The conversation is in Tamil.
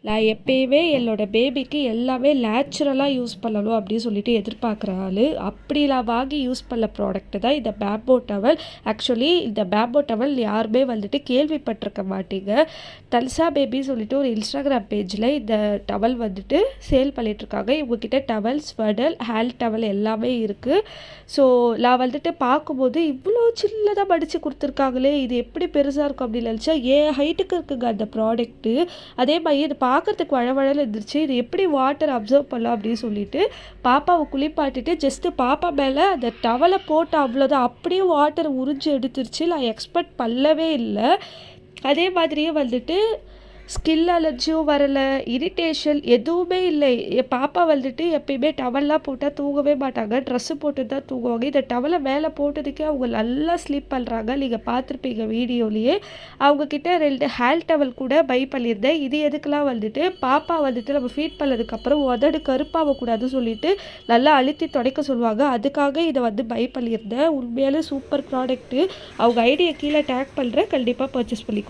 நான் எப்பயுமே என்னோட பேபிக்கு எல்லாமே நேச்சுரலாக யூஸ் பண்ணணும் அப்படின்னு சொல்லிட்டு எதிர்பார்க்குற ஆள். அப்படி நான் வாங்கி யூஸ் பண்ண ப்ராடக்ட் தான் இந்த பேம்போ டவல். ஆக்சுவலி இந்த பேம்போ டவல் யாருமே வந்துட்டு கேள்விப்பட்டிருக்க மாட்டீங்க. தல்சா பேபி சொல்லிட்டு ஒரு இன்ஸ்டாகிராம் பேஜில் இந்த டவல் வந்துட்டு சேல் பண்ணிகிட்ருக்காங்க. இவங்கக்கிட்ட டவல், ஸ்வெடல், ஹேண்ட் டவல் எல்லாமே இருக்குது. ஸோ நான் வந்துட்டு பார்க்கும்போது இவ்வளோ சின்னதாக மடித்து கொடுத்துருக்காங்களே, இது எப்படி பெருசாக இருக்கும் அப்படின்னு நினச்சா என் ஹைட்டுக்கு இருக்குங்க அந்த ப்ராடக்ட்டு. அதே மாதிரி இது பார்க்குறதுக்கு வழவழன்னு இருந்துச்சு. இது எப்படி வாட்டர் அப்சர்வ் பண்ணலாம் அப்படின்னு சொல்லிட்டு பாப்பாவை குளிப்பாட்டிட்டு ஜஸ்ட்டு பாப்பா மேலே அந்த டவலை போட்டு அவ்வளோதான், அப்படியே வாட்டர் உறிஞ்சி எடுத்துருச்சு. நான் எக்ஸ்பெக்ட் பண்ணவே இல்லை. அதே மாதிரியே வந்துட்டு ஸ்கில் அலர்ஜியும் வரலை, இரிட்டேஷன் எதுவுமே இல்லை. என் பாப்பா வந்துட்டு எப்பயுமே டவல்லாம் போட்டால் தூங்கவே மாட்டாங்க, ட்ரெஸ்ஸு போட்டு தான் தூங்குவாங்க. இந்த டவலை மேலே போட்டதுக்கே அவங்க நல்லா ஸ்லீப் பண்ணுறாங்க. நீங்கள் பார்த்துருப்பீங்க வீடியோலேயே. அவங்கக்கிட்ட 2 ஹேண்ட் டவல் கூட பை பண்ணியிருந்தேன். இது எதுக்கெலாம் வந்துட்டு பாப்பா வந்துட்டு நம்ம ஃபீட் பண்ணதுக்கப்புறம் உதடு கருப்பாகக்கூடாதுன்னு சொல்லிட்டு நல்லா அழுத்தி துடைக்க சொல்லுவாங்க. அதுக்காக இதை வந்து பை பண்ணியிருந்தேன். உண்மையாலே சூப்பர் ப்ராடக்ட்டு. அவங்க ஐடியை கீழே டேக் பண்ணுறேன், கண்டிப்பாக பர்ச்சேஸ் பண்ணிக்கோ.